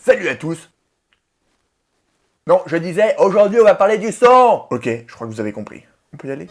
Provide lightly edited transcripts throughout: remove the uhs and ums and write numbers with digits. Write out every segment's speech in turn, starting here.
Salut à tous. Non, je disais, aujourd'hui on va parler du son. Ok, je crois que vous avez compris. On peut y aller?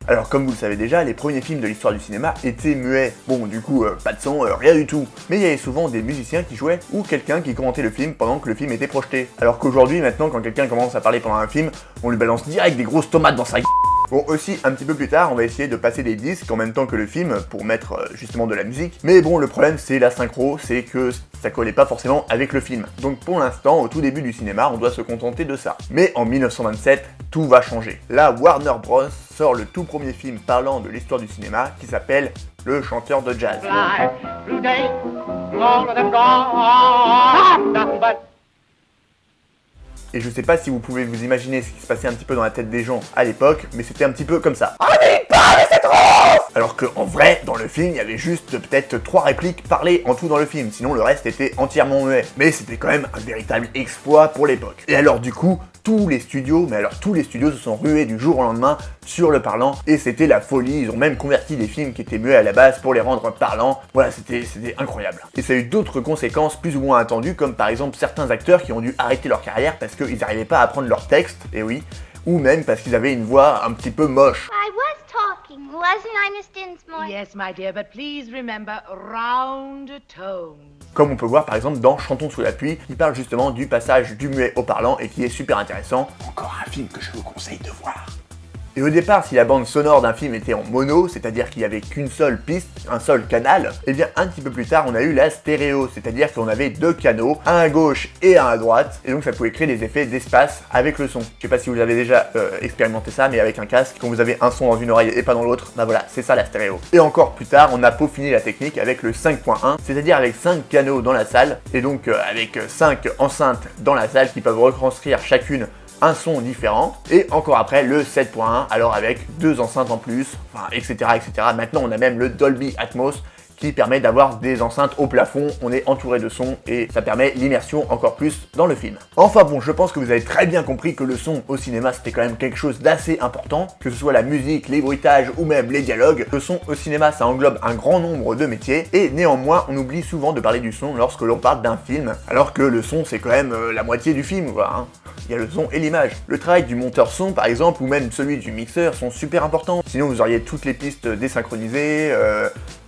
Alors comme vous le savez déjà, les premiers films de l'histoire du cinéma étaient muets. Bon, du coup, pas de son, rien du tout. Mais il y avait souvent des musiciens qui jouaient, ou quelqu'un qui commentait le film pendant que le film était projeté. Alors qu'aujourd'hui, maintenant, quand quelqu'un commence à parler pendant un film, on lui balance direct des grosses tomates dans sa gueule. Bon, aussi, un petit peu plus tard, on va essayer de passer des disques en même temps que le film pour mettre justement de la musique. Mais bon, le problème, c'est la synchro, c'est que ça collait pas forcément avec le film. Donc pour l'instant, au tout début du cinéma, on doit se contenter de ça. Mais en 1927, tout va changer. Là, Warner Bros. Sort le tout premier film parlant de l'histoire du cinéma qui s'appelle Le chanteur de jazz. Et je sais pas si vous pouvez vous imaginer ce qui se passait un petit peu dans la tête des gens à l'époque, mais c'était un petit peu comme ça. Ah mais il parle, c'est trop! Alors que en vrai, dans le film, il y avait juste peut-être 3 répliques parlées en tout dans le film, sinon le reste était entièrement muet. Mais c'était quand même un véritable exploit pour l'époque. Et alors du coup, tous les studios se sont rués du jour au lendemain sur le parlant, et c'était la folie. Ils ont même converti des films qui étaient muets à la base pour les rendre parlants. Voilà, c'était incroyable. Et ça a eu d'autres conséquences plus ou moins attendues, comme par exemple certains acteurs qui ont dû arrêter leur carrière parce qu'ils n'arrivaient pas à apprendre leur texte, et oui, ou même parce qu'ils avaient une voix un petit peu moche. I was talking, wasn't I, Miss Dinsmore? Yes, my dear, but please remember round tones. Comme on peut voir par exemple dans Chantons sous la pluie, qui parle justement du passage du muet au parlant et qui est super intéressant. Encore un film que je vous conseille de voir. Et au départ, si la bande sonore d'un film était en mono, c'est-à-dire qu'il n'y avait qu'une seule piste, un seul canal, et bien un petit peu plus tard, on a eu la stéréo, c'est-à-dire qu'on avait 2 canaux, un à gauche et un à droite, et donc ça pouvait créer des effets d'espace avec le son. Je sais pas si vous avez déjà expérimenté ça, mais avec un casque, quand vous avez un son dans une oreille et pas dans l'autre, bah voilà, c'est ça la stéréo. Et encore plus tard, on a peaufiné la technique avec le 5.1, c'est-à-dire avec 5 canaux dans la salle, et donc avec 5 enceintes dans la salle qui peuvent retranscrire chacune un son différent, et encore après le 7.1, alors avec 2 enceintes en plus, enfin, etc., etc. Maintenant on a même le Dolby Atmos qui permet d'avoir des enceintes au plafond, on est entouré de son et ça permet l'immersion encore plus dans le film. Enfin bon, je pense que vous avez très bien compris que le son au cinéma c'était quand même quelque chose d'assez important, que ce soit la musique, les bruitages ou même les dialogues. Le son au cinéma ça englobe un grand nombre de métiers et néanmoins on oublie souvent de parler du son lorsque l'on parle d'un film, alors que le son c'est quand même la moitié du film quoi, hein. Il y a le son et l'image. Le travail du monteur son par exemple ou même celui du mixeur sont super importants, sinon vous auriez toutes les pistes désynchronisées,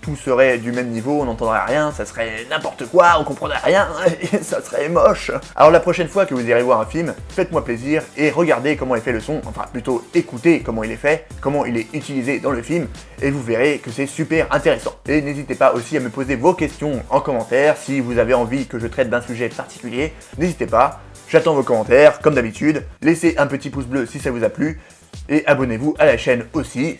tout serait du même niveau, on n'entendrait rien, ça serait n'importe quoi, on comprendrait rien, et ça serait moche. Alors la prochaine fois que vous irez voir un film, faites-moi plaisir et regardez comment est fait le son, enfin plutôt écoutez comment il est fait, comment il est utilisé dans le film, et vous verrez que c'est super intéressant. Et n'hésitez pas aussi à me poser vos questions en commentaire, si vous avez envie que je traite d'un sujet particulier, n'hésitez pas, j'attends vos commentaires, comme d'habitude, laissez un petit pouce bleu si ça vous a plu, et abonnez-vous à la chaîne aussi,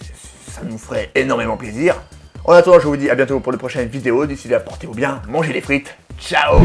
ça nous ferait énormément plaisir. En attendant, je vous dis à bientôt pour de prochaines vidéos. D'ici là, portez-vous bien, mangez les frites. Ciao!